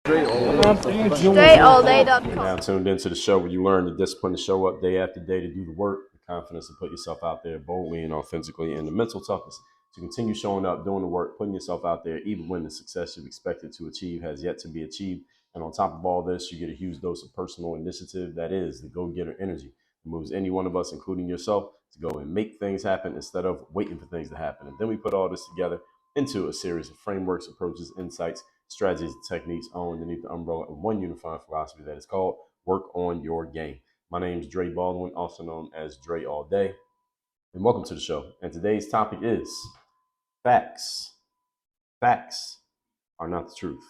StrayAllDay.com. Now tuned into the show where you learn the discipline to show up day after day to do the work, the confidence to put yourself out there boldly and authentically, and the mental toughness to continue showing up, doing the work, putting yourself out there, even when the success you've expected to achieve has yet to be achieved. And on top of all this, you get a huge dose of personal initiative. That is the go-getter energy that moves any one of us, including yourself, to go and make things happen instead of waiting for things to happen. And then we put all this together into a series of frameworks, approaches, insights, strategies, and techniques all underneath the umbrella of one unifying philosophy that is called work on your game. My name is Dre Baldwin, also known as Dre All Day, and welcome to the show. And today's topic is facts. Facts are not the truth.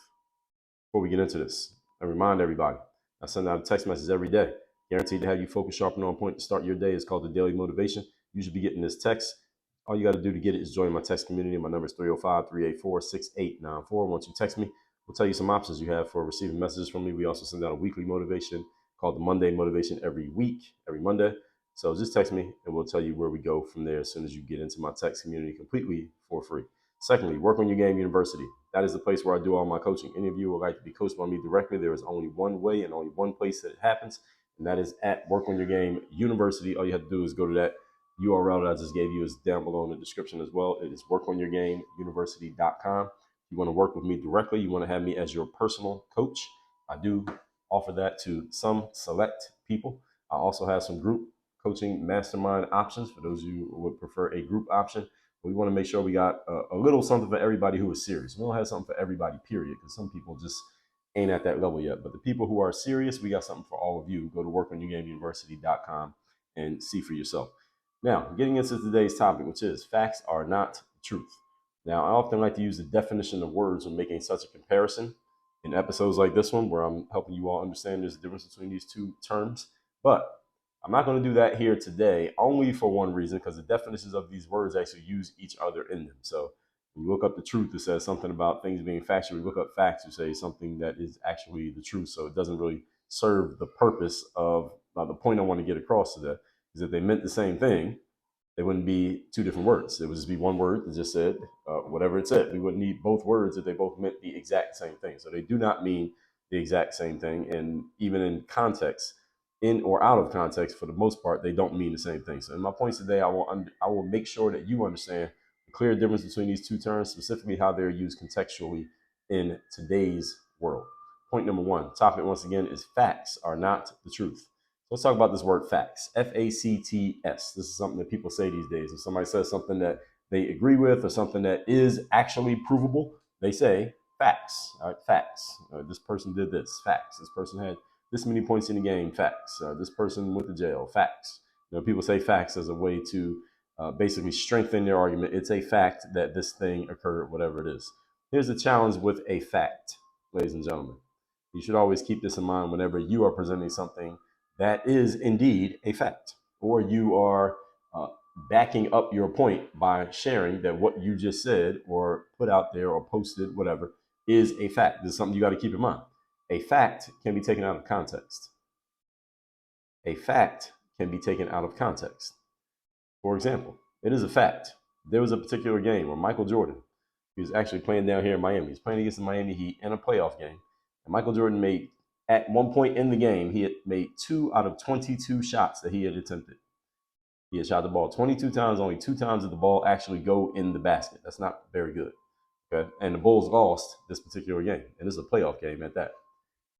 Before we get into this, I remind everybody, I send out a text message every day, guaranteed to have you focused, sharp, and on point to start your day. It's called the Daily Motivation. You should be getting this text. All you got to do to get it is join my text community. My number is 305-384-6894. Once you text me, we'll tell you some options you have for receiving messages from me. We also send out a weekly motivation called the Monday Motivation every week, every Monday. So just text me and we'll tell you where we go from there as soon as you get into my text community completely for free. Secondly, Work on Your Game University. That is the place where I do all my coaching. Any of you would like to be coached by me directly, there is only one way and only one place that it happens, and that is at Work on Your Game University. All you have to do is go to that URL that I just gave you is down below in the description as well. It is workonyourgameuniversity.com. If you want to work with me directly, you want to have me as your personal coach, I do offer that to some select people. I also have some group coaching mastermind options for those of you who would prefer a group option. We want to make sure we got a little something for everybody who is serious. We don't have something for everybody, period, because some people just ain't at that level yet. But the people who are serious, we got something for all of you. Go to workonyourgameuniversity.com and see for yourself. Now, getting into today's topic, which is facts are not truth. Now, I often like to use the definition of words when making such a comparison in episodes like this one, where I'm helping you all understand there's a difference between these two terms. But I'm not going to do that here today, only for one reason, because the definitions of these words actually use each other in them. So when you look up the truth, it says something about things being factual. You look up facts, you say something that is actually the truth. So it doesn't really serve the purpose of the point I want to get across today is that they meant the same thing. They wouldn't be two different words. It would just be one word that just said whatever it said. We wouldn't need both words if they both meant the exact same thing. So they do not mean the exact same thing. And even in context, in or out of context, for the most part, they don't mean the same thing. So in my points today, I will make sure that you understand the clear difference between these two terms, specifically how they're used contextually in today's world. Point number one, topic once again is facts are not the truth. Let's talk about this word facts, F-A-C-T-S. This is something that people say these days. If somebody says something that they agree with or something that is actually provable, they say facts. All right, facts. This person did this, facts. This person had this many points in the game, facts. This person went to jail, facts. People say facts as a way to basically strengthen their argument. It's a fact that this thing occurred, whatever it is. Here's the challenge with a fact, ladies and gentlemen. You should always keep this in mind whenever you are presenting something that is indeed a fact, or you are backing up your point by sharing that what you just said or put out there or posted, whatever, is a fact. This is something you got to keep in mind. A fact can be taken out of context. A fact can be taken out of context. For example, it is a fact. There was a particular game where Michael Jordan, he was actually playing down here in Miami. He's playing against the Miami Heat in a playoff game. And Michael Jordan made, at one point in the game, he had made 2 out of 22 shots that he had attempted. He had shot the ball 22 times. Only 2 times did the ball actually go in the basket. That's not very good. Okay, and the Bulls lost this particular game. And it's a playoff game at that.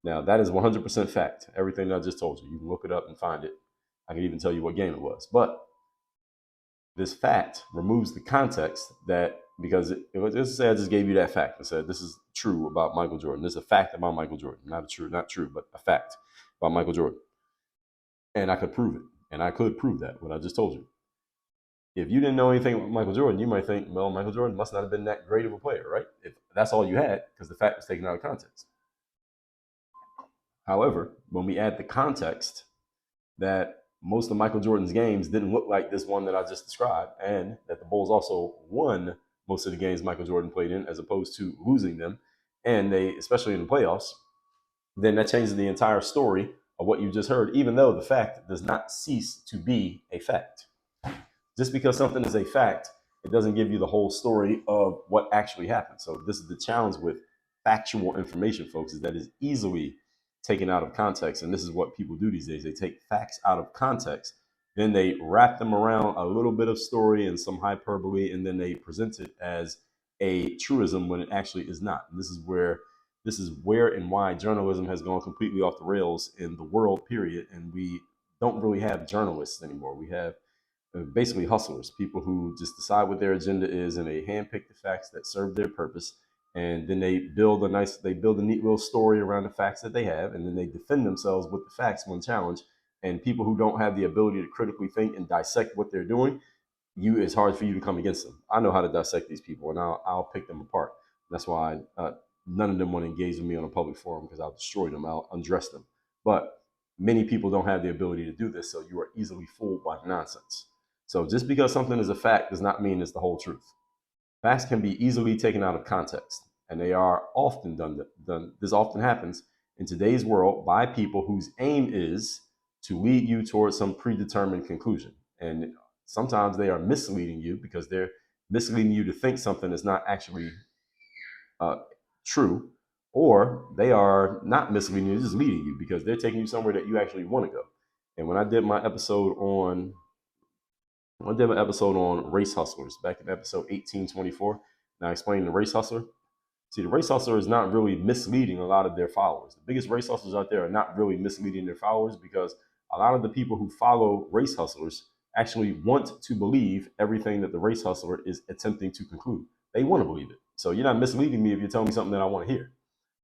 Now, that is 100% fact. Everything I just told you. You can look it up and find it. I can even tell you what game it was. But this fact removes the context that, because let's say I just gave you that fact and said this is true about Michael Jordan. This is a fact about Michael Jordan. Not true, but a fact about Michael Jordan. And I could prove it. And I could prove that, what I just told you. If you didn't know anything about Michael Jordan, you might think, well, Michael Jordan must not have been that great of a player, right? If that's all you had, because the fact was taken out of context. However, when we add the context that most of Michael Jordan's games didn't look like this one that I just described, and that the Bulls also won most of the games Michael Jordan played in as opposed to losing them, and they, especially in the playoffs, then that changes the entire story of what you just heard, even though the fact does not cease to be a fact. Just because something is a fact, it doesn't give you the whole story of what actually happened. So this is the challenge with factual information, folks, is that is easily taken out of context. And this is what people do these days. They take facts out of context, then they wrap them around a little bit of story and some hyperbole, and then they present it as a truism when it actually is not. And this is where and why journalism has gone completely off the rails in the world, period. And we don't really have journalists anymore. We have basically hustlers, people who just decide what their agenda is and they handpick the facts that serve their purpose. And then they build a neat little story around the facts that they have, and then they defend themselves with the facts when challenged. And people who don't have the ability to critically think and dissect what they're doing, it's hard for you to come against them. I know how to dissect these people, and I'll pick them apart. That's why none of them want to engage with me on a public forum, because I'll destroy them, I'll undress them. But many people don't have the ability to do this, so you are easily fooled by nonsense. So just because something is a fact does not mean it's the whole truth. Facts can be easily taken out of context, and they are often done. This often happens in today's world by people whose aim is to lead you towards some predetermined conclusion. And sometimes they are misleading you because they're misleading you to think something is not actually uh, true, or they are not misleading you, they're just leading you because they're taking you somewhere that you actually want to go. And when I did my episode on race hustlers back in episode 1824. Now, explaining the race hustler. See, the race hustler is not really misleading a lot of their followers. The biggest race hustlers out there are not really misleading their followers, because a lot of the people who follow race hustlers actually want to believe everything that the race hustler is attempting to conclude. They want to believe it. So you're not misleading me if you're telling me something that I want to hear.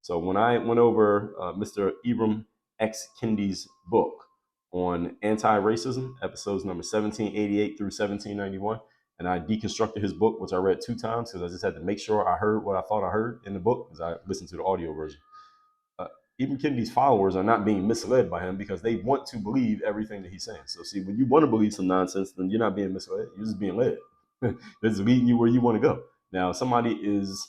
So when I went over Mr. Ibram X. Kendi's book on anti-racism, episodes number 1788 through 1791, and I deconstructed his book, which I read 2 times because I just had to make sure I heard what I thought I heard in the book, because I listened to the audio version. Even Kennedy's followers are not being misled by him because they want to believe everything that he's saying. So see, when you want to believe some nonsense, then you're not being misled. You're just being led. It's leading you where you want to go. Now, if somebody is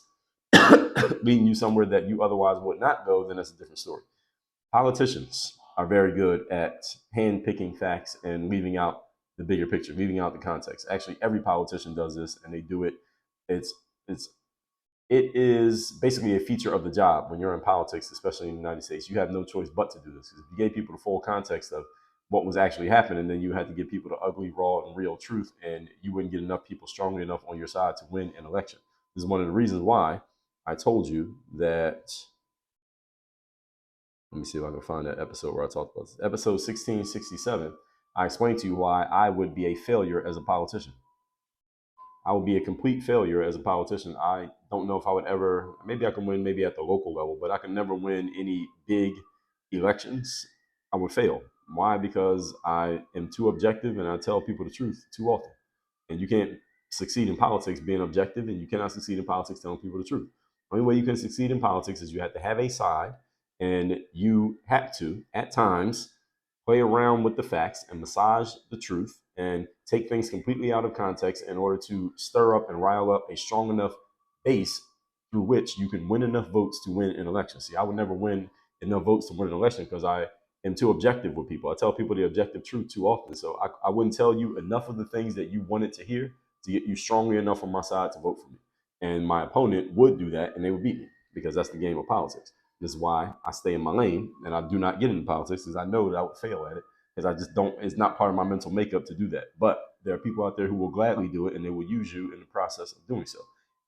leading you somewhere that you otherwise would not go, then that's a different story. Politicians are very good at hand-picking facts and leaving out the bigger picture, leaving out the context. Actually, every politician does this, and they do it. It is basically a feature of the job when you're in politics, especially in the United States. You have no choice but to do this, because if you gave people the full context of what was actually happening, then you had to give people the ugly, raw, and real truth, and you wouldn't get enough people strongly enough on your side to win an election. This is one of the reasons why I told you that. Let me see if I can find that episode where I talked about this. Episode 1667, I explained to you why I would be a failure as a politician. I would be a complete failure as a politician. I don't know if I would ever, maybe I can win maybe at the local level, but I can never win any big elections. I would fail. Why? Because I am too objective and I tell people the truth too often. And you can't succeed in politics being objective, and you cannot succeed in politics telling people the truth. The only way you can succeed in politics is you have to have a side, and you have to, at times, play around with the facts and massage the truth and take things completely out of context in order to stir up and rile up a strong enough base through which you can win enough votes to win an election. See, I would never win enough votes to win an election because I am too objective with people. I tell people the objective truth too often. So I wouldn't tell you enough of the things that you wanted to hear to get you strongly enough on my side to vote for me. And my opponent would do that, and they would beat me, because that's the game of politics. This is why I stay in my lane and I do not get into politics, because I know that I would fail at it, because I just don't, it's not part of my mental makeup to do that. But there are people out there who will gladly do it, and they will use you in the process of doing so.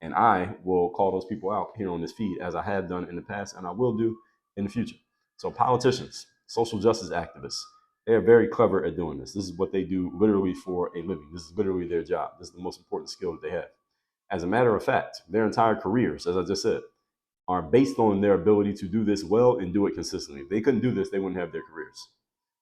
And I will call those people out here on this feed, as I have done in the past, and I will do in the future. So politicians, social justice activists, they are very clever at doing this. This is what they do literally for a living. This is literally their job. This is the most important skill that they have. As a matter of fact, their entire careers, as I just said, are based on their ability to do this well and do it consistently. If they couldn't do this, they wouldn't have their careers.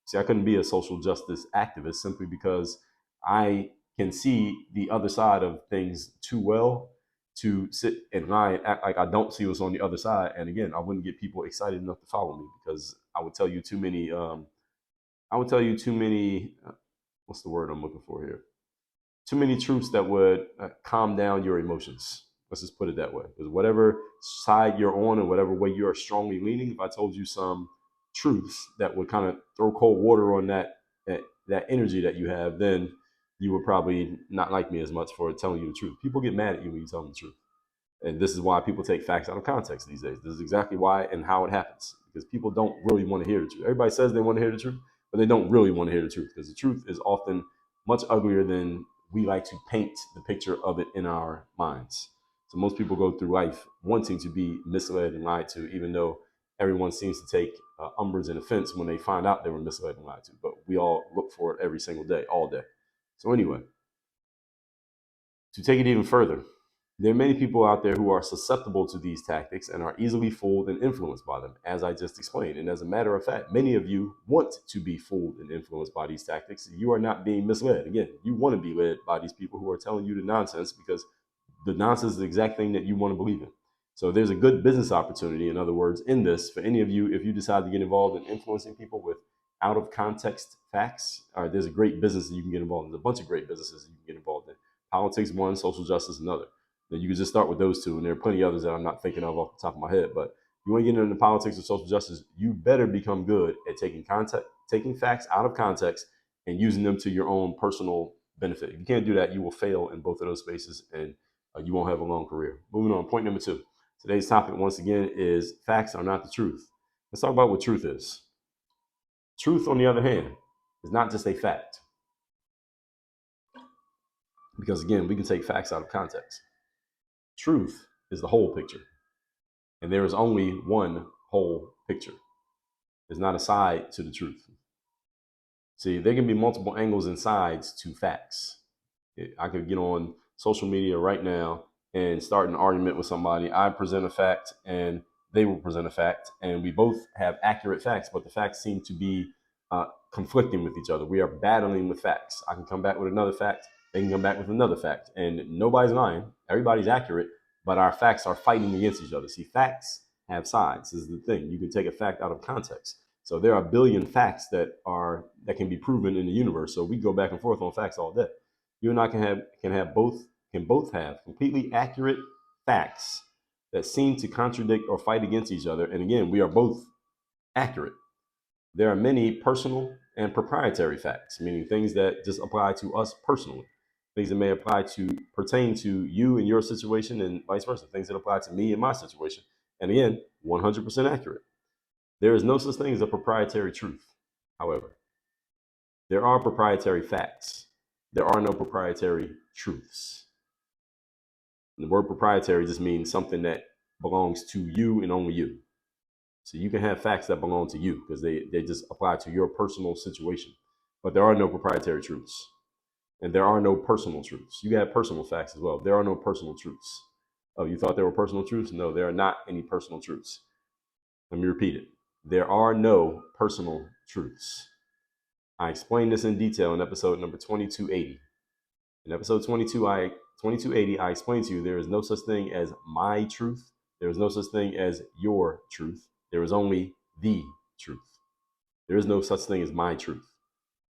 See, I couldn't be a social justice activist simply because I can see the other side of things too well to sit and lie and act like I don't see what's on the other side. And again, I wouldn't get people excited enough to follow me, because I would tell you too many. What's the word I'm looking for here? Too many truths that would calm down your emotions. Let's just put it that way. Because whatever side you're on and whatever way you are strongly leaning, if I told you some truths that would kind of throw cold water on that energy that you have, then you would probably not like me as much for telling you the truth. People get mad at you when you tell them the truth. And this is why people take facts out of context these days. This is exactly why and how it happens, because people don't really want to hear the truth. Everybody says they want to hear the truth, but they don't really want to hear the truth, because the truth is often much uglier than we like to paint the picture of it in our minds. So most people go through life wanting to be misled and lied to, even though everyone seems to take umbrage and offense when they find out they were misled and lied to. But we all look for it every single day, all day. So anyway, to take it even further, there are many people out there who are susceptible to these tactics and are easily fooled and influenced by them, as I just explained. And as a matter of fact, many of you want to be fooled and influenced by these tactics. You are not being misled. Again, you want to be led by these people who are telling you the nonsense, because the nonsense is the exact thing that you want to believe in. So there's a good business opportunity, in other words, in this for any of you. If you decide to get involved in influencing people with out of context facts, there's a great business that you can get involved in. There's a bunch of great businesses that you can get involved in. Politics one, social justice another. Then you can just start with those two, and there are plenty of others that I'm not thinking of off the top of my head. But if you want to get into politics or social justice, you better become good at taking facts out of context and using them to your own personal benefit. If you can't do that, you will fail in both of those spaces, and you won't have a long career. Moving on, point number 2. Today's topic, once again, is facts are not the truth. Let's talk about what truth is. Truth, on the other hand, is not just a fact. Because again, we can take facts out of context. Truth is the whole picture. And there is only one whole picture. There's not a side to the truth. See, there can be multiple angles and sides to facts. I could get on social media right now and start an argument with somebody. I present a fact and they will present a fact, and we both have accurate facts, but the facts seem to be conflicting with each other. We are battling with facts. I can come back with another fact. They can come back with another fact, and nobody's lying. Everybody's accurate, but our facts are fighting against each other. See, facts have sides. This is the thing. You can take a fact out of context. So there are a billion facts that can be proven in the universe. So we go back and forth on facts all day. You and I can both have completely accurate facts that seem to contradict or fight against each other. And again, we are both accurate. There are many personal and proprietary facts, meaning things that just apply to us personally, things that may pertain to you and your situation, and vice versa, things that apply to me and my situation. And again, 100% accurate. There is no such thing as a proprietary truth. However, there are proprietary facts. There are no proprietary truths. And the word proprietary just means something that belongs to you and only you. So you can have facts that belong to you because they just apply to your personal situation. But there are no proprietary truths. And there are no personal truths. You have personal facts as well. There are no personal truths. Oh, you thought there were personal truths? No, there are not any personal truths. Let me repeat it. There are no personal truths. I explained this in detail in episode number 2280. In episode 2280, I explained to you there is no such thing as my truth. There is no such thing as your truth. There is only the truth. There is no such thing as my truth.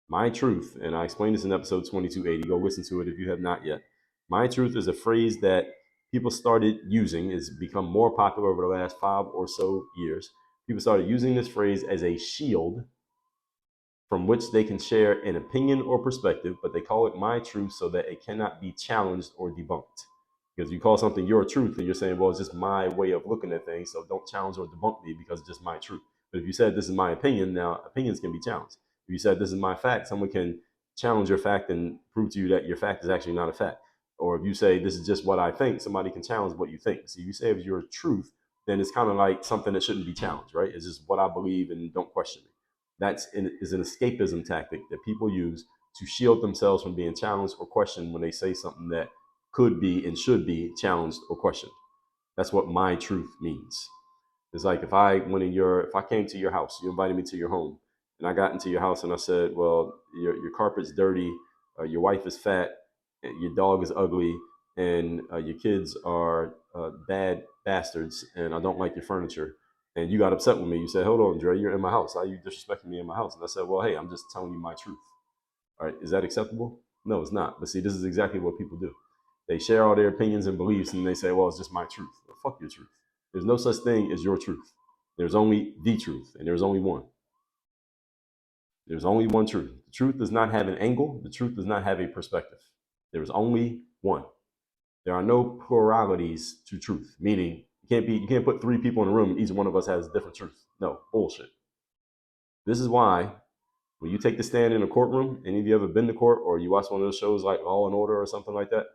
My truth, and I explained this in episode 2280. Go listen to it if you have not yet. My truth is a phrase that people started using. It's become more popular over the last 5 or so years. People started using this phrase as a shield from which they can share an opinion or perspective, but they call it my truth so that it cannot be challenged or debunked. Because you call something your truth and you're saying, well, it's just my way of looking at things, so don't challenge or debunk me because it's just my truth. But if you said this is my opinion, now opinions can be challenged. If you said this is my fact, someone can challenge your fact and prove to you that your fact is actually not a fact. Or if you say this is just what I think, somebody can challenge what you think. So if you say it's your truth, then it's kind of like something that shouldn't be challenged, right? It's just what I believe and don't question me. Is an escapism tactic that people use to shield themselves from being challenged or questioned when they say something that could be and should be challenged or questioned. That's what my truth means. It's like if I came to your house, you invited me to your home, and I got into your house and I said, well, your carpet's dirty, your wife is fat, your dog is ugly, and your kids are bad bastards, and I don't like your furniture. And you got upset with me. You said, hold on, Dre, you're in my house. How are you disrespecting me in my house? And I said, well, hey, I'm just telling you my truth. All right, is that acceptable? No, it's not. But see, this is exactly what people do. They share all their opinions and beliefs, and they say, well, it's just my truth. Well, fuck your truth. There's no such thing as your truth. There's only the truth, and there's only one. There's only one truth. The truth does not have an angle. The truth does not have a perspective. There is only one. There are no pluralities to truth, meaning you can't put three people in a room and each one of us has a different truth. No, bullshit. This is why when you take the stand in a courtroom, any of you ever been to court or you watch one of those shows like Law and Order or something like that,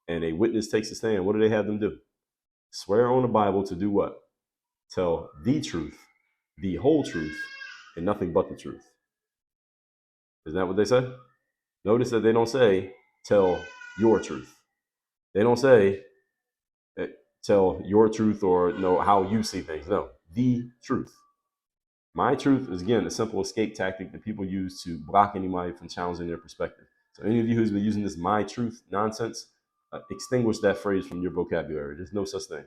and a witness takes the stand, what do they have them do? Swear on the Bible to do what? Tell the truth, the whole truth, and nothing but the truth. Isn't that what they say? Notice that they don't say tell your truth. They don't say tell your truth or know how you see things. No, the truth. My truth is, again, a simple escape tactic that people use to block anybody from challenging their perspective. So any of you who's been using this my truth nonsense, extinguish that phrase from your vocabulary. There's no such thing.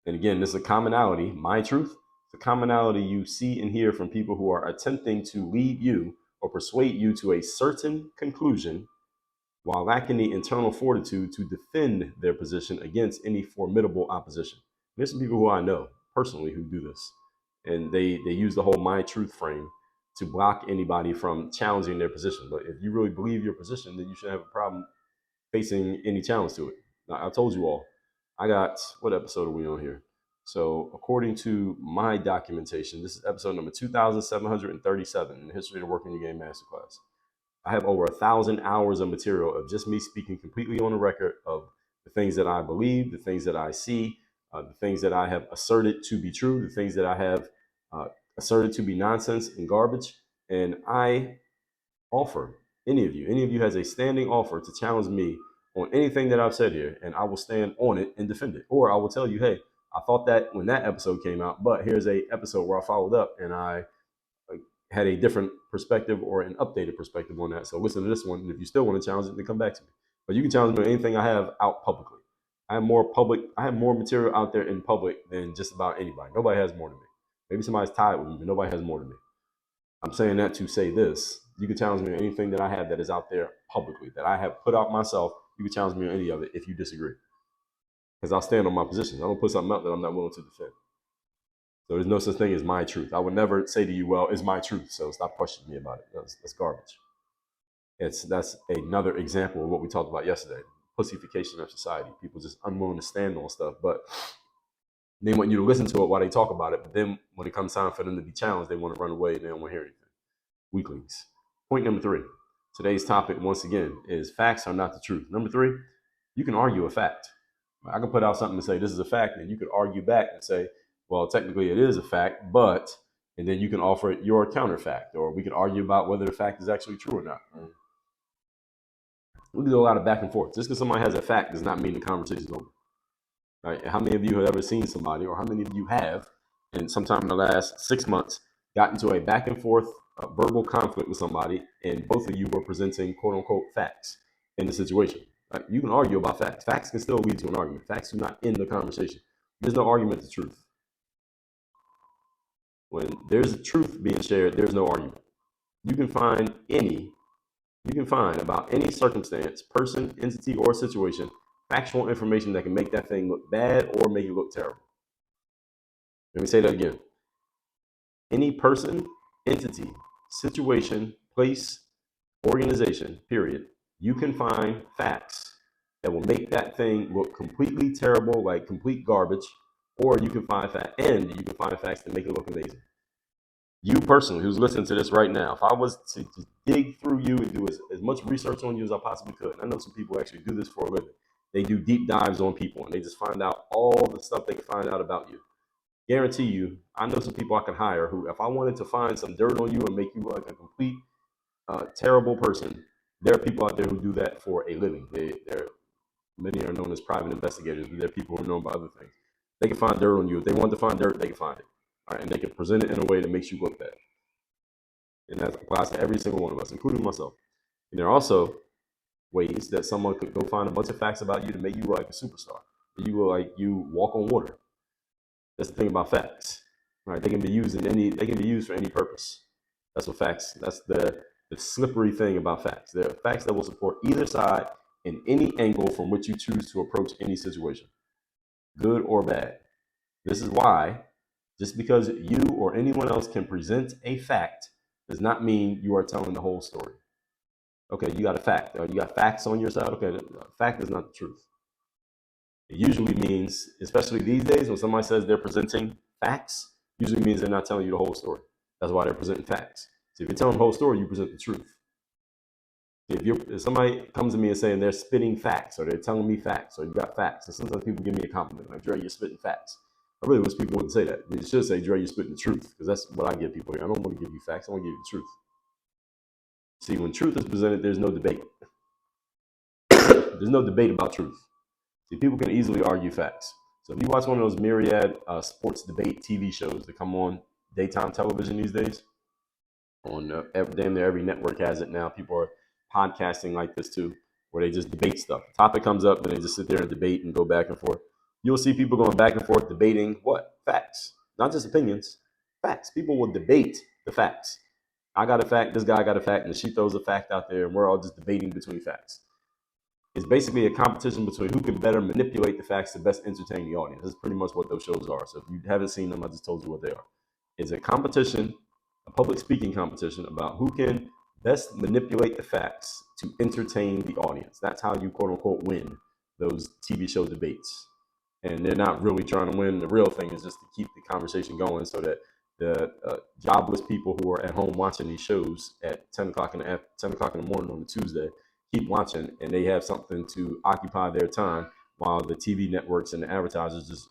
And again, this is a commonality, my truth. It's a commonality you see and hear from people who are attempting to lead you or persuade you to a certain conclusion while lacking the internal fortitude to defend their position against any formidable opposition. There's some people who I know personally who do this, and they use the whole my truth frame to block anybody from challenging their position. But if you really believe your position, then you shouldn't have a problem facing any challenge to it. Now, I told you all, I got, what episode are we on here? So according to my documentation, this is episode number 2737 in the History of the Working Your Game Masterclass. I have over 1,000 hours of material of just me speaking completely on the record of the things that I believe, the things that I see, the things that I have asserted to be true, the things that I have asserted to be nonsense and garbage. And I offer any of you has a standing offer to challenge me on anything that I've said here, and I will stand on it and defend it. Or I will tell you, hey, I thought that when that episode came out, but here's a episode where I followed up and I had a different perspective or an updated perspective on that. So listen to this one, and if you still want to challenge it, then come back to me. But you can challenge me on anything I have out publicly. I have more material out there in public than just about anybody. Nobody has more than me. Maybe somebody's tied with me, but nobody has more than me. I'm saying that to say this. You can challenge me on anything that I have that is out there publicly, that I have put out myself. You can challenge me on any of it if you disagree. Because I'll stand on my positions. I don't put something out that I'm not willing to defend. So there's no such thing as my truth. I would never say to you, well, it's my truth, so stop questioning me about it. That's garbage. That's another example of what we talked about yesterday, pussification of society. People just unwilling to stand on stuff, but they want you to listen to it while they talk about it. But then when it comes time for them to be challenged, they want to run away and they don't want to hear anything. Weaklings. Point number 3. Today's topic, once again, is facts are not the truth. Number 3, you can argue a fact. I can put out something to say this is a fact, and you could argue back and say, well, technically it is a fact, but, and then you can offer your counter fact, or we can argue about whether the fact is actually true or not. We can do a lot of back and forth. Just because somebody has a fact does not mean the conversation is over. Right? How many of you have ever seen somebody, or how many of you have, and sometime in the last 6 months, got into a back and forth verbal conflict with somebody, and both of you were presenting quote unquote facts in the situation? Right? You can argue about facts. Facts can still lead to an argument. Facts do not end the conversation. There's no argument to truth. When there's truth being shared, there's no argument. You can find about any circumstance, person, entity, or situation, factual information that can make that thing look bad or make it look terrible. Let me say that again. Any person, entity, situation, place, organization, period, you can find facts that will make that thing look completely terrible, like complete garbage, or you can find facts that make it look amazing. You personally, who's listening to this right now, if I was to dig through you and do as much research on you as I possibly could, and I know some people actually do this for a living, they do deep dives on people and they just find out all the stuff they can find out about you. Guarantee you, I know some people I can hire who, if I wanted to find some dirt on you and make you like a complete terrible person, there are people out there who do that for a living. Many are known as private investigators, but they're people who are known by other things. They can find dirt on you. If they want to find dirt, they can find it. All right, and they can present it in a way that makes you look bad. And that applies to every single one of us, including myself. And there are also ways that someone could go find a bunch of facts about you to make you look like a superstar. You look like you walk on water. That's the thing about facts. All right, they can be used for any purpose. That's what facts. That's the slippery thing about facts. There are facts that will support either side in any angle from which you choose to approach any situation, good or bad. This is why, just because you or anyone else can present a fact does not mean you are telling the whole story. Okay, you got a fact. You got facts on your side. Okay, fact is not the truth. It usually means, especially these days, when somebody says they're presenting facts, usually means they're not telling you the whole story. That's why they're presenting facts. So if you're telling the whole story, you present the truth. If somebody comes to me and saying they're spitting facts, or they're telling me facts, or you got facts, and sometimes people give me a compliment like, Dre, you're spitting facts. I really wish people wouldn't say that. They should say, Dre, you're spitting the truth, because that's what I give people here. I don't want to give you facts. I want to give you the truth. See, when truth is presented, there's no debate. There's no debate about truth. See, people can easily argue facts. So if you watch one of those myriad sports debate TV shows that come on daytime television these days, on damn near every network has it now. People are podcasting like this too, where they just debate stuff. The topic comes up, and they just sit there and debate and go back and forth. You'll see people going back and forth debating what? Facts. Not just opinions, facts. People will debate the facts. I got a fact, this guy got a fact, and she throws a fact out there, and we're all just debating between facts. It's basically a competition between who can better manipulate the facts to best entertain the audience. That's pretty much what those shows are. So if you haven't seen them, I just told you what they are. It's a competition, a public speaking competition about who can best manipulate the facts to entertain the audience. That's how you quote unquote win those TV show debates. And they're not really trying to win. The real thing is just to keep the conversation going so that the jobless people who are at home watching these shows at 10 o'clock in the morning on a Tuesday keep watching, and they have something to occupy their time while the TV networks and the advertisers just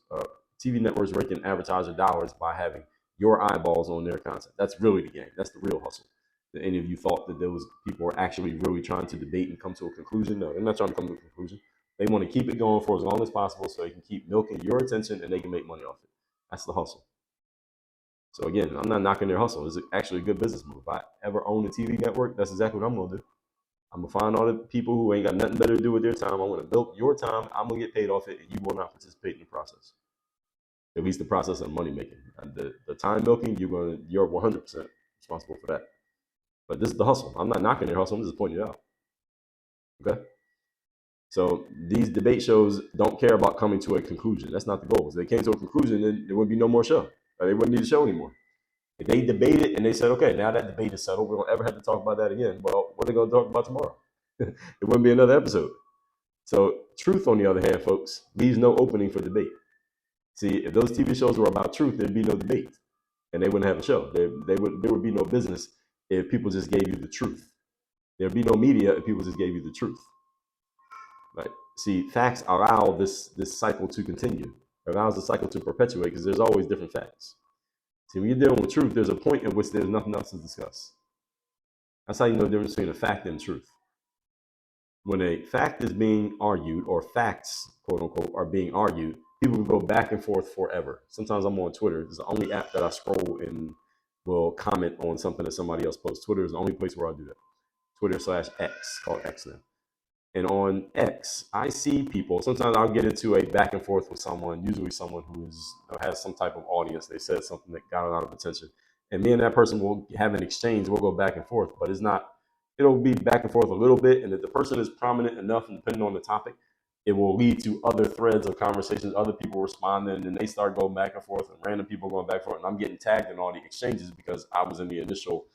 TV networks raking advertiser dollars by having your eyeballs on their content. That's really the game. That's the real hustle. If any of you thought that those people are actually really trying to debate and come to a conclusion, no, they're not trying to come to a conclusion. They want to keep it going for as long as possible so they can keep milking your attention and they can make money off it. That's the hustle. So again, I'm not knocking their hustle. It's actually a good business move. If I ever own a TV network, that's exactly what I'm gonna do. I'm gonna find all the people who ain't got nothing better to do with their time. I'm gonna milk your time. I'm gonna get paid off it, and you will not participate in the process. At least the process of money making. The time milking, you're 100% responsible for that. But this is the hustle. I'm not knocking their hustle. I'm just pointing it out. Okay. So these debate shows don't care about coming to a conclusion. That's not the goal. If they came to a conclusion, then there wouldn't be no more show. They wouldn't need a show anymore. If they debated and they said, okay, now that debate is settled, we don't ever have to talk about that again. Well, what are they going to talk about tomorrow? It wouldn't be another episode. So truth, on the other hand, folks, leaves no opening for debate. See, if those TV shows were about truth, there'd be no debate, and they wouldn't have a show. There would be no business if people just gave you the truth. There'd be no media if people just gave you the truth. Right? See, facts allow this cycle to continue. It allows the cycle to perpetuate because there's always different facts. See, when you're dealing with truth, there's a point at which there's nothing else to discuss. That's how you know the difference between a fact and truth. When a fact is being argued, or facts, quote unquote, are being argued, people will go back and forth forever. Sometimes I'm on Twitter. It's the only app that I scroll and will comment on something that somebody else posts. Twitter is the only place where I'll do that. Twitter/X, called X now. And on X, I see people. Sometimes I'll get into a back and forth with someone, usually someone who has some type of audience. They said something that got a lot of attention. And me and that person will have an exchange. We'll go back and forth, but it'll be back and forth a little bit. And if the person is prominent enough, and depending on the topic, it will lead to other threads of conversations, other people responding, and they start going back and forth, and random people going back and forth. And I'm getting tagged in all the exchanges because I was in the initial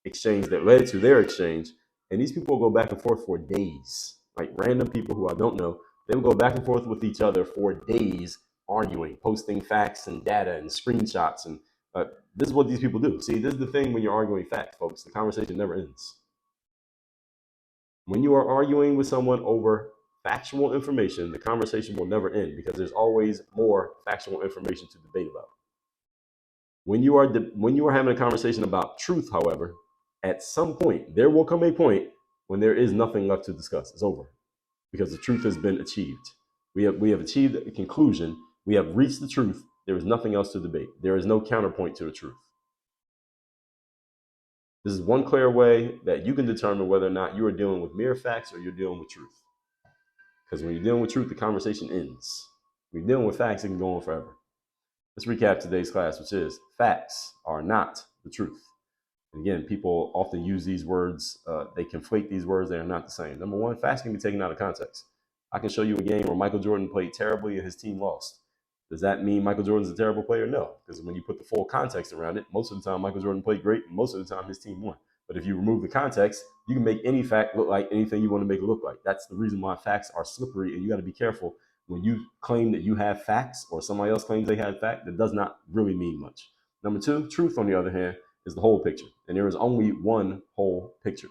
exchange that led to their exchange. And these people will go back and forth for days, like random people who I don't know. They will go back and forth with each other for days, arguing, posting facts and data and screenshots. And this is what these people do. See, this is the thing when you're arguing facts, folks. The conversation never ends. When you are arguing with someone over factual information, the conversation will never end because there's always more factual information to debate about. When you are having a conversation about truth, however, at some point there will come a point when there is nothing left to discuss. It's over because the truth has been achieved. We have achieved a conclusion. We have reached the truth. There is nothing else to debate. There is no counterpoint to the truth. This is one clear way that you can determine whether or not you are dealing with mere facts or you're dealing with truth. Because when you're dealing with truth, the conversation ends. When you're dealing with facts, it can go on forever. Let's recap today's class, which is facts are not the truth. And again, people often use these words. They conflate these words. They are not the same. Number one, facts can be taken out of context. I can show you a game where Michael Jordan played terribly and his team lost. Does that mean Michael Jordan's a terrible player? No, because when you put the full context around it, most of the time Michael Jordan played great, and most of the time his team won. But if you remove the context, you can make any fact look like anything you want to make it look like. That's the reason why facts are slippery, and you got to be careful when you claim that you have facts or somebody else claims they have fact. That does not really mean much. Number two, truth, on the other hand, is the whole picture, and there is only one whole picture.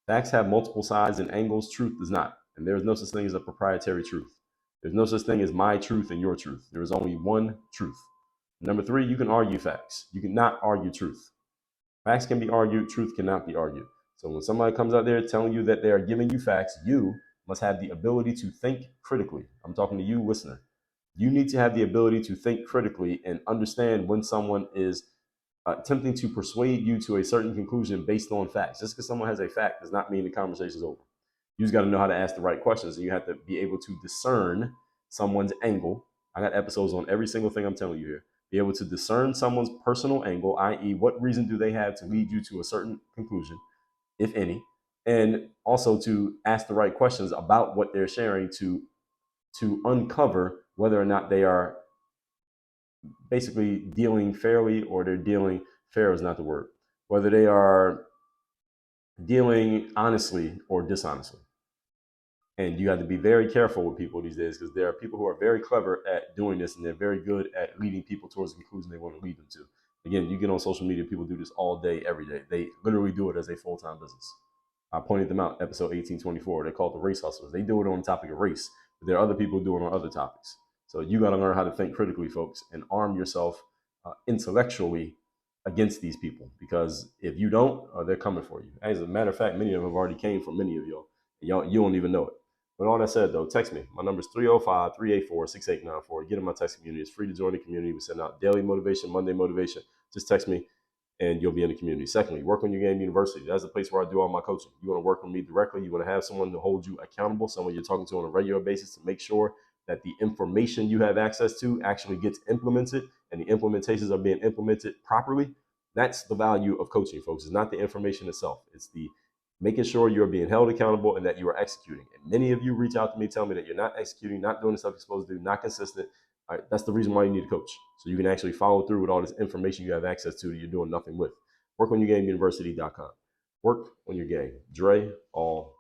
Facts have multiple sides and angles. Truth does not, and there is no such thing as a proprietary truth. There's no such thing as my truth and your truth. There is only one truth. Number three, you can argue facts. You cannot argue truth. Facts can be argued, truth cannot be argued. So when somebody comes out there telling you that they are giving you facts, you must have the ability to think critically. I'm talking to you, listener. You need to have the ability to think critically and understand when someone is attempting to persuade you to a certain conclusion based on facts. Just because someone has a fact does not mean the conversation is over. You just got to know how to ask the right questions, and you have to be able to discern someone's angle. I got episodes on every single thing I'm telling you here. Be able to discern someone's personal angle, i.e., what reason do they have to lead you to a certain conclusion, if any, and also to ask the right questions about what they're sharing to uncover whether or not they are basically dealing fairly, or they're dealing, fair is not the word, whether they are dealing honestly or dishonestly. And you have to be very careful with people these days, because there are people who are very clever at doing this, and they're very good at leading people towards the conclusion they want to lead them to. Again, you get on social media, people do this all day, every day. They literally do it as a full-time business. I pointed them out, episode 1824. They're called the race hustlers. They do it on the topic of race, but there are other people doing it on other topics. So you got to learn how to think critically, folks, and arm yourself intellectually against these people, because if you don't, they're coming for you. As a matter of fact, many of them have already came from many of y'all. You don't even know it. With all that said, though, text me. My number is 305-384-6894. Get in my text community. It's free to join the community. We send out daily motivation, Monday motivation. Just text me, and you'll be in the community. Secondly, Work on Your Game University. That's the place where I do all my coaching. You want to work with me directly. You want to have someone to hold you accountable, someone you're talking to on a regular basis, to make sure that the information you have access to actually gets implemented, and the implementations are being implemented properly. That's the value of coaching, folks. It's not the information itself. It's the making sure you're being held accountable and that you are executing. And many of you reach out to me, tell me that you're not executing, not doing the stuff you're supposed to do, not consistent. All right, that's the reason why you need a coach. So you can actually follow through with all this information you have access to that you're doing nothing with. WorkOnYourGameUniversity.com. Work on your game. Dre, all